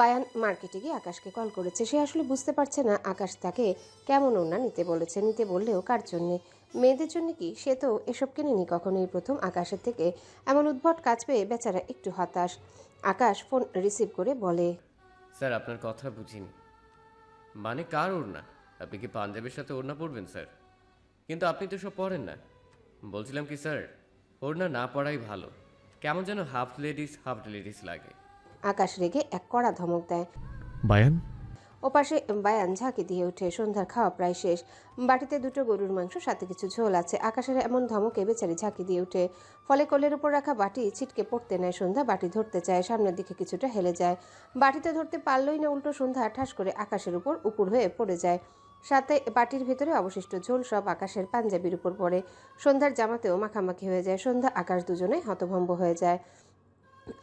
Speaker 2: বায়ান মার্কেটে গিয়ে আকাশকে কল করেছে। সে আসলে বুঝতে পারছে না আকাশ তাকে কেমন ওড়না নিতে বলেছে। নিতে বললেও কার জন্যে? মেয়েদের জন্য কি? সে তো এসব কেনেনি কখনো। এই প্রথম আকাশের থেকে এমন উদ্ভট কাজ পেয়ে বেচারা একটু হতাশ। আকাশ ফোন রিসিভ করে বলে,
Speaker 8: স্যার আপনার কথা বুঝিনি। মানে কার ওড়না? আপনি কি পাঞ্জাবের সাথে ওড়না পরবেন স্যার? কিন্তু আপনি তো সব পরেন না। বলছিলাম কি স্যার, ওড়না না পরাই ভালো। কেমন যেন হাফ লেডিস লাগে।
Speaker 2: আকাশ রেগে এক কড়া ধমক দেয়।
Speaker 3: বায়ান,
Speaker 2: ওপাশে বায়ান ঝাঁকি দিয়ে ওঠে। সন্ধ্যার খাওয়া প্রায় শেষ। বাটিতে 2টো গরুর মাংস, সাথে কিছু ঝোল আছে। আকাশের এমন ধমকে বেচারি ঝাঁকি দিয়ে ওঠে। ফলে কোলের উপর রাখা বাটি ছিটকে পড়তে নেয়। সন্ধ্যা বাটি ধরতে চায়, সামনের দিকে কিছুটা হেলে যায়। বাটিতে ধরতে পারলই না, উল্টো সন্ধ্যা ঠাস করে আকাশের উপর উপুড় হয়ে পড়ে যায়। সাথে বাটির ভিতরে অবশিষ্ট ঝোল সব আকাশের পাঞ্জাবির উপর পড়ে। সন্ধ্যার জামাতেও মাখামাখি হয়ে যায়। সন্ধ্যা আকাশ দুজনে হতভম্ব হয়ে যায়।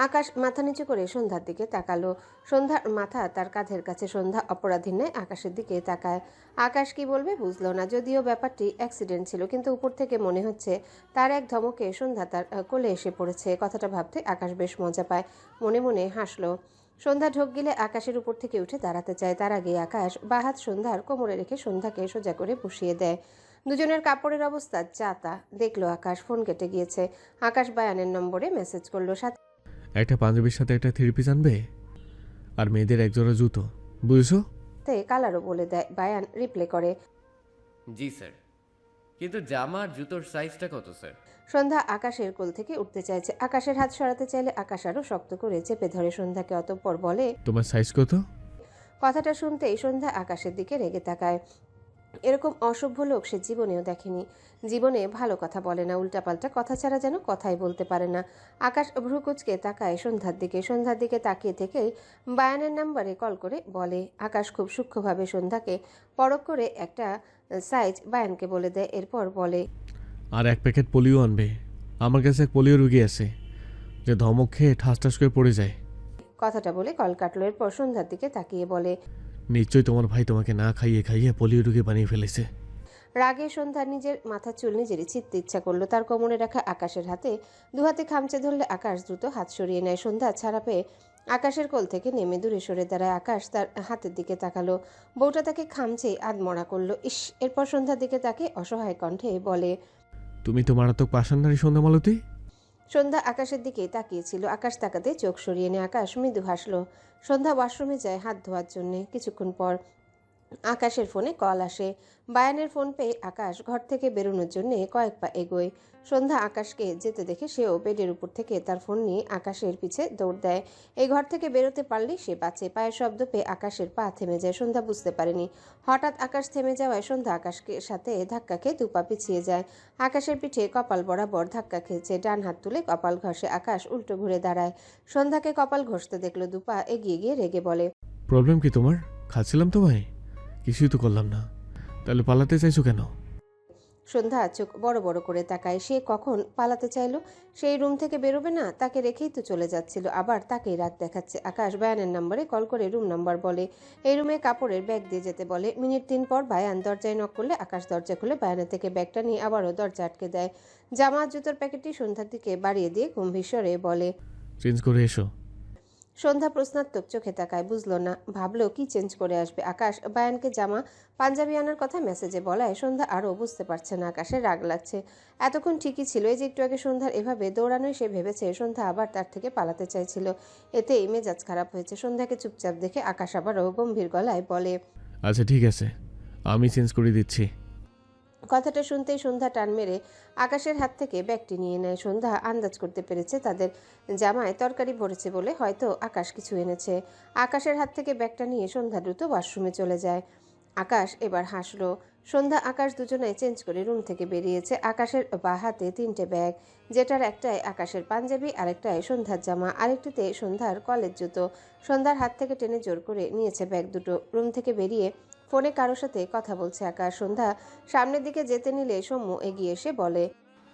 Speaker 2: আকাশ মাথা নিচু করে সন্ধ্যার দিকে তাকালো। সন্ধ্যার মাথা তার কাঁধের কাছে। সন্ধ্যা অপরাধীর ন্যায় আকাশের দিকে তাকায়। আকাশ কি বলবে বুঝলো না। যদিও ব্যাপারটি অ্যাক্সিডেন্ট ছিল, কিন্তু উপর থেকে মনে হচ্ছে তার এক ধমকে সন্ধ্যা তার কোলে এসে পড়েছে। কথাটা ভাবতে আকাশ বেশ মজা পায়। মনে মনে হাসলো। সন্ধ্যা ঢোক গিলে আকাশের উপর থেকে উঠে দাঁড়াতে চায়, তার আগে আকাশ বাঁ হাত সন্ধ্যার কোমরে রেখে সন্ধ্যাকে সোজা করে বসিয়ে দেয়। দুজনের কাপড়ের অবস্থা যা তা দেখলো আকাশ। ফোন কেটে গিয়েছে। আকাশ বায়ানের নম্বরে মেসেজ করলো, সাথে
Speaker 3: একটা পাঞ্জাবির সাথে একটা থ্রি পিস আনবে, আর মেয়েদের একজোড়া জুতো, বুঝছো?
Speaker 2: কালারও বলে দেয়। বায়ান রিপ্লে করে,
Speaker 8: জি স্যার, কিন্তু জামা আর জুতোর সাইজটা কত স্যার?
Speaker 2: সন্ধ্যা আকাশের কোল থেকে উঠতে চাইছে। আকাশের হাত সরাতে চাইলে আকাশ আরও শক্ত করে চেপে ধরে সন্ধ্যাকে। অতঃপর বলে,
Speaker 3: তোমার সাইজ কত?
Speaker 2: কথাটা শুনতেই সন্ধ্যা আকাশের দিকে রেগে তাকায়। এরকম অসভ্য লোক সে জীবনেও দেখেনি। জীবনে ভালো কথা বলে না, উল্টাপাল্টা কথা ছাড়া যেন কথাই বলতে পারে না। আকাশ ভ্রুকুচকে তাকায় সন্ধ্যার দিকে। সন্ধ্যার দিকে তাকিয়ে থেকেই বায়ানের নাম্বারে কল করে বলে। আকাশ খুব সূক্ষ্মভাবে সন্ধ্যাকে পরখ করে একটা সাইজ বায়ানকে বলে দেয়। এরপর বলে,
Speaker 3: আর এক প্যাকেট পোলিও আনবে, আমার কাছে এক পোলিও রুগী আছে যে ধমক খেয়ে ঠাস ঠাস করে পড়ে যায়।
Speaker 2: কথাটা বলে কল কাটলো। এরপর সন্ধ্যার দিকে তাকিয়ে বলে,
Speaker 3: নিশ্চয়ই তোমার ভাই তোমাকে না খাইয়ে খাইয়ে পোলিও রুগী বানিয়ে ফেলেছে।
Speaker 2: রাগে সন্ধ্যা নিজের মাথার চুল নিজেরই ছিঁড়তে ইচ্ছা করলো। তার কোমরে রাখা আকাশের হাতে দুহাতে খামচে ধরলে আকাশ দ্রুত হাত সরিয়ে নেয়। সন্ধ্যা ছাড়া পেয়ে আকাশের কোল থেকে নেমে দূরে সরে দাঁড়ায়। আকাশ তার হাতের দিকে তাকালো। বউটা তাকে খামচে আধমরা করলো। ইস! এরপর সন্ধ্যার দিকে তাকে অসহায় কণ্ঠে বলে,
Speaker 3: তুমি তো মারাত্মক পাষাণ সন্ধ্যা মালতী।
Speaker 2: সন্ধ্যা আকাশের দিকে তাকিয়েছিল। আকাশ তাকাতে চোখ সরিয়ে নেয়। আকাশ মৃদু হাসলো। সন্ধ্যা ওয়াশরুমে যায় হাত ধোয়ার জন্য। কিছুক্ষণ পর আকাশের ফোনে কল আসে। বায়ানের ফোন পেয়ে আকাশ ঘর থেকে বেরোনোর জন্য কয়েক পা এগোয়। সন্ধ্যা আকাশকে যেতে দেখে সেও বেডের উপর থেকে তার ফোন নিয়ে আকাশের পিছে দৌড় দেয়। এই ঘর থেকে বেরোতে পারলেই সে বাঁচে। পায়ের শব্দ পেয়ে আকাশের পা থেমে যায়। সন্ধ্যা বুঝতে পারেনি। হঠাৎ আকাশ থেমে যাওয়ায় সন্ধ্যা আকাশকে সাথে ধাক্কা খেয়ে দুপা পিছিয়ে যায়। আকাশের পিঠে কপাল বরাবর ধাক্কা খেয়েছে। ডান হাত তুলে কপাল ঘষে আকাশ উল্টো ঘুরে দাঁড়ায়। সন্ধ্যাকে কপাল ঘষতে দেখলো। দুপা এগিয়ে গিয়ে রেগে বলে,
Speaker 3: প্রবলেম কি তোমার? খাচ্ছিলাম তোমায়, কিছুই তো করলাম না, তাহলে পালাতে চাইছো কেন?
Speaker 2: সন্ধ্যা চোখ বড় বড় করে তাকায়। সে কখন পালাতে চাইলো? সেই রুম থেকে বেরোবে না? তাকে রেখেই তো চলে যাচ্ছিল, আবার তাকেই রাগ দেখাচ্ছে। আকাশ বায়ানের নাম্বারে কল করে রুম নাম্বার বলে। এই রুমে কাপড়ের ব্যাগ দিয়ে যেতে বলে। মিনিট 3 পর বায়ান দরজায় নক করলে আকাশ দরজা খুলে বায়ানের থেকে ব্যাগটা নিয়ে আবারও দরজা আটকে দেয়। জামা জুতোর প্যাকেটটি সন্ধ্যার দিকে বাড়িয়ে দিয়ে গম্ভীর স্বরে বলে,
Speaker 3: চেঞ্জ করে এসো।
Speaker 2: সন্ধ্যা প্রশ্নাত্মক চোখে তাকায়। বুঝলো না। ভাবলো কি চেঞ্জ করে আসবে। আকাশ বায়ানকে জামা পাঞ্জাবি আনার কথা মেসেজে বলায় সন্ধ্যা আরও বুঝতে পারছে না। আকাশের রাগ লাগছে। এতক্ষণ ঠিকই ছিল। এই যে একটু আগে সন্ধ্যার এভাবে দৌড়ানোই সে ভেবেছে সন্ধ্যা আবার তার থেকে পালাতে চাইছিল। এতেই মেজাজ খারাপ হয়েছে। সন্ধ্যাকে চুপচাপ দেখে আকাশ আবারও গম্ভীর গলায় বলে,
Speaker 3: আচ্ছা ঠিক আছে, আমি চেঞ্জ করে দিচ্ছি।
Speaker 2: কথাটা শুনতেই সন্ধ্যা টান মেরে আকাশের হাত থেকে ব্যাগটি নিয়ে নেয়। সন্ধ্যা আন্দাজ করতে পেরেছে তাদের জামায় তরকারি ভরেছে বলে হয়তো আকাশ কিছু এনেছে। আকাশের হাত থেকে ব্যাগটা নিয়ে সন্ধ্যা দ্রুত ওয়াশরুমে চলে যায়। আকাশ এবার হাসলো। সন্ধ্যা আকাশ দুজনাই চেঞ্জ করে রুম থেকে বেরিয়েছে। আকাশের বাঁ হাতে 3টে ব্যাগ, যেটার একটায় আকাশের পাঞ্জাবি, আরেকটায় সন্ধ্যার জামা, আরেকটিতে সন্ধ্যার কলের জুতো। সন্ধ্যার হাত থেকে টেনে জোর করে নিয়েছে ব্যাগ দুটো। রুম থেকে বেরিয়ে ফোনে কারোর সাথে কথা বলছে আকাশ। সন্ধ্যা সামনের দিকে যেতে নিলে সৌম্য এগিয়ে এসে বলে,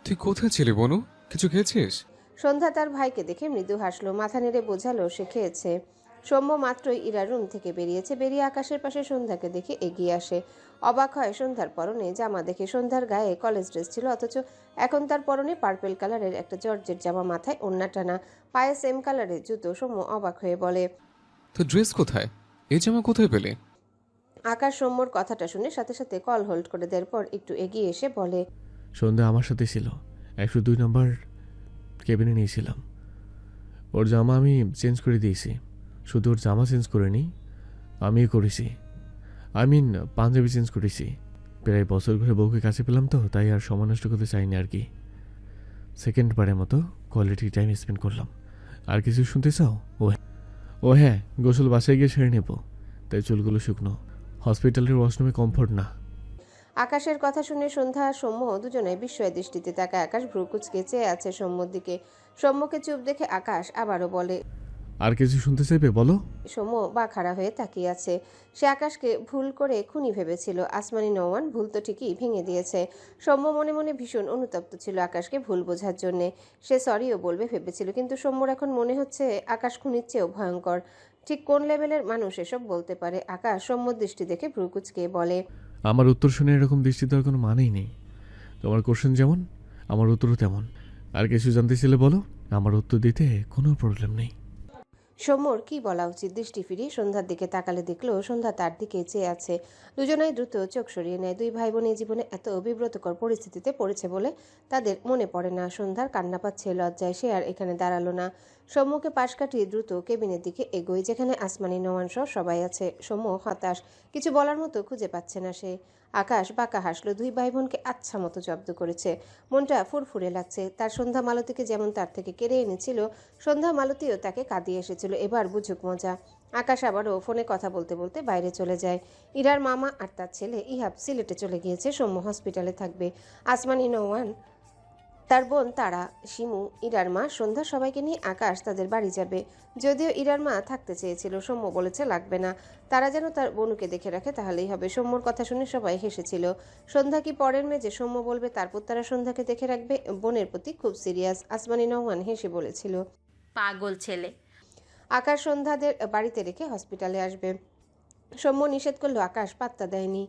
Speaker 6: তুই কোথায় ছিলি বনু? কিছু খেয়েছিস?
Speaker 2: সন্ধ্যা তার ভাইকে দেখে মৃদু হাসলো। মাথা নেড়ে বোঝালো সে খেয়েছে। সৌম্য মাত্রই ইরা রুম থেকে বেরিয়েছে। বেরিয়ে আকাশের পাশে সন্ধ্যাকে দেখে এগিয়ে আসে। অবাক হয় সন্ধ্যার পরনে জামা দেখে। সন্ধ্যার গায়ে কলেজ ড্রেস ছিল, অথচ এখন তার পরনে পার্পেল কালারের একটা জর্জের জামা, মাথায় ওড়না টানা, পায়ে সেম কালারের জুতো। সৌম্য অবাক হয়ে বলে,
Speaker 6: তো ড্রেস কোথায়? এই জামা কোথায় পেলে?
Speaker 2: আকাশ সৌম্যর কথাটা শুনে সাথে সাথে কল হোল্ড করে দেওয়ার পর একটু এগিয়ে এসে বলে,
Speaker 3: সন্ধ্যা আমার সাথে ছিল, 102 নম্বর কেবিনে নিয়েছিলাম। ওর জামা আমি চেঞ্জ করে দিয়েছি। শুধু ওর জামা চেঞ্জ করিনি, আমিও করেছি। পাঞ্জাবি চেঞ্জ করেছি। প্রায় বছর ঘুরে বউকে কাছে পেলাম তো, তাই আর সময় নষ্ট করতে চাইনি আর কি। সেকেন্ড বারের মতো কোয়ালিটি টাইম স্পেন্ড করলাম। আর কিছু শুনতে চাও? ও হ্যাঁ, গোসল বাসায় গিয়ে সেরে নেব, তাই চুলগুলো শুকনো। হসপিটালের ওয়াশরুমে কমফোর্ট না।
Speaker 2: আকাশের কথা শুনে সন্ধ্যা আর সৌম্য দুজনে বিস্ময় দৃষ্টিতে তাকায়। আকাশ ভ্রু কুঁচকে চেয়ে আছে সৌম্যর দিকে। সৌম্যকে চুপ দেখে আকাশ আবারও বলে,
Speaker 3: আর কিছু শুনতে চাইবে বলো?
Speaker 2: সৌম্য বা খাড়া হয়ে তাকিয়ে আছে। সে আকাশকে ভুল করে খুনি ভেবেছিল। আসমানি নওয়ান ভুল তো ঠিকই ভেঙে দিয়েছে। সৌম্য মনে মনে ভীষণ অনুতপ্ত ছিল আকাশকে ভুল বোঝার জন্যে। সে সরিও বলবে ভেবেছিল, কিন্তু সৌম্যর এখন মনে হচ্ছে আকাশ খুনির চেয়েও ভয়ঙ্কর। ঠিক কোন লেভেলের মানুষ এসব বলতে পারে? আকাশ সৌম্যর দৃষ্টি দেখে ভ্রু কুঁচকে বলে,
Speaker 3: আমার উত্তর শুনে এরকম দৃষ্টি দেওয়ার কোনো মানেই নেই। তোমার কোশ্চেন যেমন, আমার উত্তরও তেমন। আর কিছু জানতে ছিলে বলো, আমার উত্তর দিতে কোনো প্রবলেম নেই।
Speaker 2: সৌম্যর কি বলা উচিত? দৃষ্টি ফিরিয়ে সন্ধ্যার দিকে তাকালে দেখলো সন্ধ্যা তার দিকে চেয়ে আছে। দুজনাই দ্রুত চোখ সরিয়ে নেয়। দুই ভাই বোন এই জীবনে এত বিব্রতকর পরিস্থিতিতে পড়েছে বলে তাদের মনে পড়ে না। সন্ধ্যার কান্না পাচ্ছে লজ্জায়, সে আর এখানে দাঁড়ালো না। সৌম্যকে পাশ কাটিয়ে দ্রুত কেবিনের দিকে এগোয়, যেখানে আসমানি নোমান সহ সবাই আছে। সৌম্য হতাশ, কিছু বলার মতো খুঁজে পাচ্ছে না সে। আকাশ বাঁকা হাসলো। দুই ভাই বোনকে আচ্ছা মতো জব্দ করেছে। মনটা ফুরফুরে লাগছে। তার সন্ধ্যা মালতীকে যেমন তার থেকে কেড়ে এনেছিল, সন্ধ্যা মালতীও তাকে কাঁদিয়ে এসেছিল। এবার বুঝুক মজা। আকাশ আবারও ফোনে কথা বলতে বলতে বাইরে চলে যায়। ইরার মামা আর তার ছেলে ইহাব সিলেটে চলে গিয়েছে, সৌম্য হসপিটালে থাকবে। আসমানি নোমান, তার বোন তারা, শিমু, ইরার মা, সন্ধ্যা সবাইকে নিয়ে আকাশ তাদের বাড়ি যাবে। যদিও ইরার মা থাকতে চেয়েছিল, সৌম্য বলেছে লাগবে না, তারা যেন তার বোনকে দেখে রাখে তাহলেই হবে। সৌম্যর কথা শুনে সবাই হেসেছিল। সন্ধ্যা কি পরের মেয়ে যে সৌম্য বলবে তারপর তারা সন্ধ্যাকে দেখে রাখবে? বোনের প্রতি খুব সিরিয়াস। আসমানি নোমান হেসে বলেছিল,
Speaker 5: পাগল ছেলে।
Speaker 2: আকাশ সন্ধ্যাদের বাড়িতে রেখে হসপিটালে আসবে। সৌম্য নিষেধ করলো, আকাশ পাত্তা দেয়নি।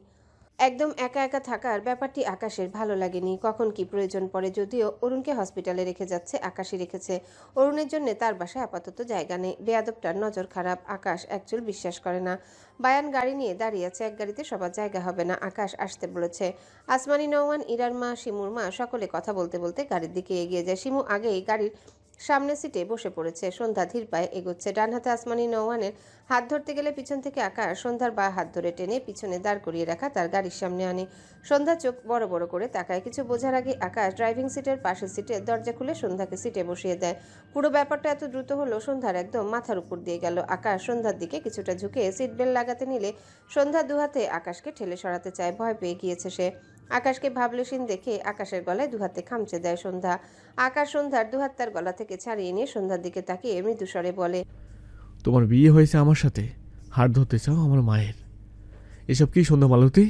Speaker 2: একদম একা একা থাকার ব্যাপারটি আকাশের ভালো লাগেনি। কখন কি প্রয়োজন পড়ে। যদিও অরুণকে হসপিটালে রেখে যাচ্ছে, আকাশই রেখেছে। অরুণের জন্য তার বাসায় আপাতত জায়গা নেই। বেয়াদবটার নজর খারাপ। আকাশ একচুল বিশ্বাস করে না। বায়ান গাড়ি নিয়ে দাঁড়িয়ে আছে, এক গাড়িতে সবার জায়গা হবে না। আকাশ আসতে বলেছে। আসমানি নোমান, ইরার মা, শিমুর মা সকলে কথা বলতে বলতে গাড়ির দিকে এগিয়ে যায়। শিমু আগেই গাড়ির সামনের সিটে বসে পড়েছে। সন্ধ্যা ধীর পায়ে এগোচ্ছে। ডান হাতে আসমানি নোমানের হাত ধরতে গেলে পিছন থেকে আকাশ সন্ধ্যার বা হাত ধরে টেনে পিছনে দাঁড় করিয়ে রাখা তার গাড়ির সামনে আনে। সন্ধ্যা চোখ বড় বড় করে তাকায়। কিছু বোঝার আগে আকাশ ড্রাইভিং সিটের পাশের সিটে দরজা খুলে সন্ধ্যাকে সিটে বসিয়ে দেয়। পুরো ব্যাপারটা এত দ্রুত হলো, সন্ধ্যার একদম মাথার উপর দিয়ে গেল। আকাশ সন্ধ্যার দিকে কিছুটা ঝুঁকে সিট বেল্ট লাগাতে নিলে সন্ধ্যা দুহাতে আকাশকে ঠেলে সরাতে চায়। ভয় পেয়ে গিয়েছে সে। আকাশকে ভাবলেশীন দেখে আকাশের গলায় দুহাতে খামচে দেয় সন্ধ্যা। আকাশ সন্ধ্যার দুহাত তার গলা থেকে ছাড়িয়ে নিয়ে সন্ধ্যার দিকে তাকিয়ে মৃদু স্বরে বলে,
Speaker 3: তোমার বিয়ে হয়েছে আমার সাথে, হাত ধরতে চাও আমার মায়ের। এসব কি সন্ধ্যা মালতী?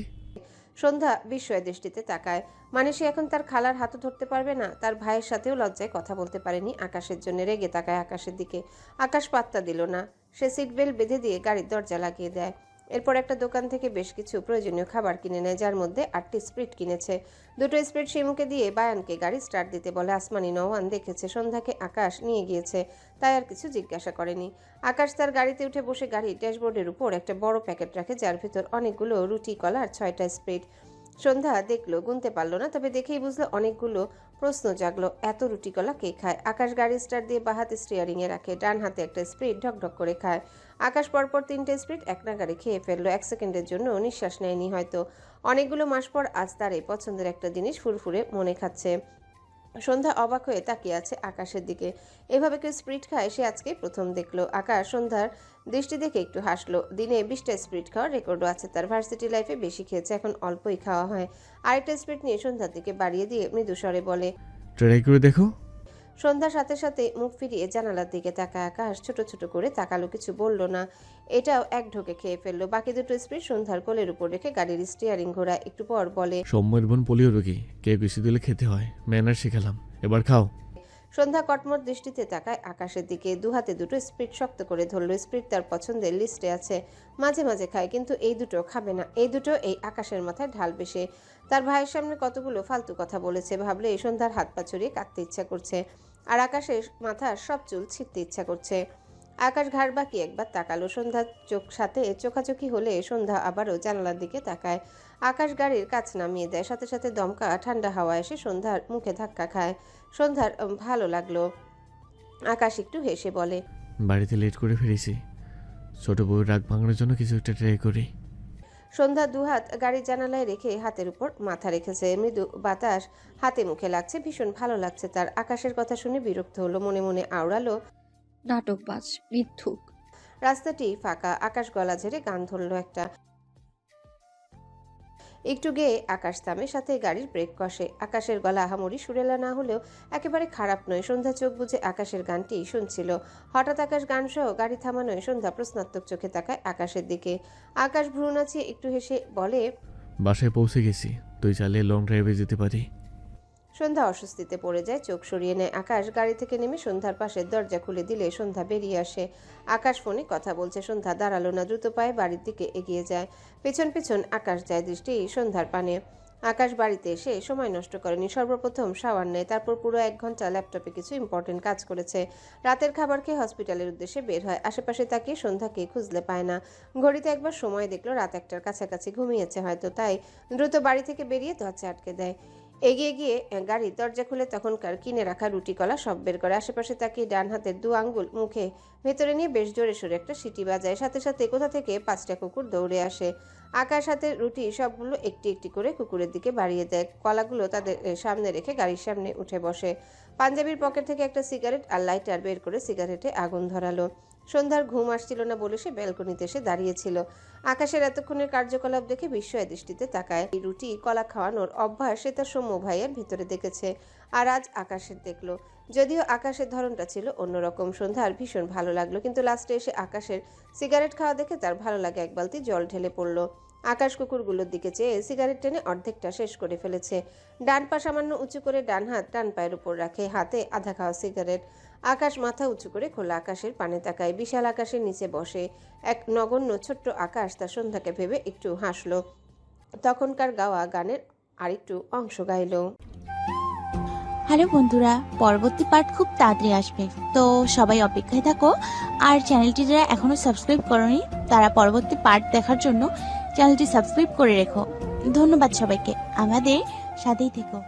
Speaker 2: সন্ধ্যা বিস্ময় দৃষ্টিতে তাকায়। মানে সে এখন তার খালার হাতও ধরতে পারবে না? তার ভাইয়ের সাথেও লজ্জায় কথা বলতে পারেনি আকাশের জন্য। রেগে তাকায় আকাশের দিকে। আকাশ পাত্তা দিল না। সে সিট বেল্ট বেঁধে দিয়ে গাড়ির দরজা লাগিয়ে দেয়। এরপর একটা দোকান থেকে বেশ কিছু প্রয়োজনীয় খাবার কিনে নেয়, যার মধ্যে 8টি স্প্রিট কিনেছে। 2টো স্প্রিট শিমুকে দিয়ে বায়ানকে গাড়ি স্টার্ট দিতে বলে। আসমানি নোমান দেখেছে সন্ধ্যাকে আকাশ নিয়ে গিয়েছে, তাই আর কিছু জিজ্ঞাসা করেনি। আকাশ তার গাড়িতে উঠে বসে গাড়ির ড্যাশবোর্ডের উপর একটা বড় প্যাকেট রাখে, যার ভিতর অনেকগুলো রুটি, কলা আর 6টা স্প্রিট। সন্ধ্যা দেখলো, গুনতে পারলো না, তবে দেখেই বুঝলো অনেকগুলো। প্রশ্ন জাগলো, এত রুটি কলা কে খায়? আকাশ গাড়ি স্টার্ট দিয়ে বাঁ হাতে স্টিয়ারিং এ রাখে, ডান হাতে একটা স্প্রিট ঢকঢক করে খায়। আকাশ পরপর 3টে স্প্রিট এক নাগাড়ে খেয়ে ফেললো। 1 সেকেন্ডের জন্য নিঃশ্বাস নেয়নি হয়তো। অনেকগুলো মাস পর আজ তার এই পছন্দের একটা জিনিস ফুরফুরে মনে খাচ্ছে। সন্ধ্যা অবাক হয়ে তাকিয়ে আছে আকাশের দিকে। এভাবে কেউ স্প্রিট খায় সে আজকে প্রথম দেখলো। আকাশ সন্ধ্যার দৃষ্টি দেখে একটু হাসলো। দিনে 20টা স্প্রিট খাওয়ার রেকর্ডও আছে তার। ভার্সিটি লাইফে বেশি খেয়েছে, এখন অল্পই খাওয়া হয়। আরেকটা স্প্রিট নিয়ে সন্ধ্যার দিকে বাড়িয়ে দিয়ে মৃদু স্বরে বলে,
Speaker 3: ট্রাই করে দেখো।
Speaker 2: সন্ধ্যার সাথে সাথে মুখ ফিরিয়ে জানালার দিকে তাকায়। আকাশ ছোট ছোট করে তাকালো, কিছু বলল না। এটাও এক ঢোকে খেয়ে ফেললো। বাকি 2টো স্প্রিট সন্ধ্যার কোলের উপর রেখে গাড়ির স্টিয়ারিং ঘোরা। একটু পর বলে,
Speaker 3: সৌম্যের বোন পোলিও রোগী, কেউ কিছু দিলে খেতে হয়, ম্যানার শেখালাম, এবার খাও।
Speaker 2: সন্ধ্যা কটমট দৃষ্টিতে তাকায় আকাশের দিকে। দুহাতে 2টো স্প্রিট শক্ত করে ধরলো। স্প্রিট তার পছন্দের লিস্টে আছে, মাঝে মাঝে খায়, কিন্তু এই 2টো খাবে না। এই 2টো এই আকাশের মাথায় ঢালবে সে। তার ভাইয়ের সামনে কতগুলো ফালতু কথা বলেছে ভাবলে এই সন্ধ্যার হাত পা ছড়িয়ে কাঁদতে ইচ্ছা করছে, আর আকাশের মাথার সব চুল ছিঁড়তে ইচ্ছা করছে। আকাশ ঘাড় বাঁকিয়ে একবার তাকালো। সন্ধ্যার চোখ সাথে চোখাচোখি হলে সন্ধ্যা আবারও জানালার দিকে তাকায়। আকাশ গাড়ির কাছ নামিয়ে দেয়, সাথে সাথে দমকা ঠান্ডা হাওয়া এসে সন্ধ্যার মুখে ধাক্কা খায়। সন্ধ্যার ভালো লাগলো। আকাশ একটু হেসে বলে,
Speaker 3: বাড়িতে লেট করে ফিরেছি, ছোট বউয়ের রাগ ভাঙানোর জন্য কিছু একটা ট্রাই করি।
Speaker 2: সন্ধ্যা দুহাত গাড়ির জানালায় রেখে হাতের উপর মাথা রেখেছে। মৃদু বাতাস হাতে মুখে লাগছে, ভীষণ ভালো লাগছে তার। আকাশের কথা শুনে বিরক্ত হলো, মনে মনে আওড়ালো,
Speaker 7: নাটকবাজ, মিথ্যুক।
Speaker 2: রাস্তাটি ফাঁকা। আকাশ গলা ঝেড়ে গান ধরলো একটা। একটু গেয়ে আকাশ থামে, সাথে গাড়ির ব্রেক কষে। আকাশের গলা আহামরি সুরেলা না হলেও একেবারে খারাপ নয়। সন্ধ্যা চোখ বুজে আকাশের গানটি শুনছিল। হঠাৎ আকাশ গান সহ গাড়ি থামানোয় সন্ধ্যা প্রশ্নাত্মক চোখে তাকায় আকাশের দিকে। আকাশ ভ্রু নাচিয়ে একটু হেসে বলে,
Speaker 3: বাসায় পৌঁছে গেছি, তুই চাইলে লং ড্রাইভে যেতে পারি।
Speaker 2: সন্ধ্যা অস্বস্তিতে পড়ে যায়, চোখ সরিয়ে নেয়। আকাশ গাড়ি থেকে নেমে সন্ধ্যার পাশে দরজা খুলে দিলে সন্ধ্যা বেরিয়ে আসে। আকাশ ফোনে কথা বলছে। সন্ধ্যা দাঁড়ালো না, দ্রুত পায়ে বাড়ির দিকে এগিয়ে যায়। পেছন পেছন আকাশ যায়, দৃষ্টি সন্ধ্যার পানে। আকাশ বাড়িতে এসে সময় নষ্ট করেনি। সর্বপ্রথম শাওয়ার নেয়, তারপর পুরো 1 ঘন্টা ল্যাপটপে কিছু ইম্পর্টেন্ট কাজ করেছে। রাতের খাবার খেয়ে হসপিটালের উদ্দেশ্যে বের হয়। আশেপাশে তাকিয়ে সন্ধ্যাকে খুঁজলে পায় না। ঘড়িতে একবার সময় দেখলো, রাত 1টার কাছাকাছি। ঘুমিয়েছে হয়তো, তাই দ্রুত বাড়ি থেকে বেরিয়ে দরজা আটকে দেয়। এগিয়ে গিয়ে গাড়ির দরজা খুলে তখনকার কিনে রাখা রুটি কলা সব বের করে। আশেপাশে তাকিয়ে ডান হাতের 2 আঙ্গুল মুখে ভেতরে নিয়ে বেশ জোরে সোরে একটা সিটি বাজায়। সাথে সাথে কোথা থেকে 5টা কুকুর দৌড়ে আসে। আকাশ হাতের রুটি সবগুলো একটি একটি করে কুকুরের দিকে বাড়িয়ে দেয়। কলাগুলো তাদের সামনে রেখে গাড়ির সামনে উঠে বসে। পাঞ্জাবির পকেট থেকে একটা সিগারেট আর লাইটার বের করে সিগারেটে আগুন ধরালো। সন্ধ্যার ঘুম আসছিল না বলে সে ব্যালকনিতে এসে দাঁড়িয়েছিল। আকাশের এতক্ষণের কার্যকলাপ দেখে বিস্ময় দৃষ্টিতে তাকায়। এই রুটি কলা খাওয়ানোর অভ্যাস সে তার সৌম্য ভাইয়ের ভিতরে দেখেছে, আর আজ আকাশের দেখলো। যদিও আকাশের ধরনটা ছিল অন্যরকম। সন্ধ্যার ভীষণ ভালো লাগলো, কিন্তু লাস্টে এসে আকাশের সিগারেট খাওয়া দেখে তার ভালো লাগে 1 বালতি জল ঢেলে পড়লো। আকাশ কুকুরগুলোর দিকে চেয়ে সিগারেট টেনে অর্ধেকটা শেষ করে ফেলেছে। ডান পা সামান্য উঁচু করে ডান হাত ডান পায়ের উপর রাখে, হাতে আধা খাওয়া সিগারেট। আকাশ মাথা উঁচু করে খোলা আকাশের পানে তাকায়। বিশাল আকাশের নিচে বসে এক নগণ্য ছোট্ট আকাশ তার সন্ধ্যাকে ভেবে একটু হাসলো। তখনকার গাওয়া গানের আরেকটু অংশ গাইল।
Speaker 9: হ্যালো বন্ধুরা, পরবর্তী পার্ট খুব তাড়াতাড়ি আসবে, তো সবাই অপেক্ষায় থাকো। আর চ্যানেলটি যারা এখনো সাবস্ক্রাইব করোনি তারা পরবর্তী পার্ট দেখার জন্য চ্যানেলটি সাবস্ক্রাইব করে রেখো। ধন্যবাদ সবাইকে, আমাদের সাথেই থেকো।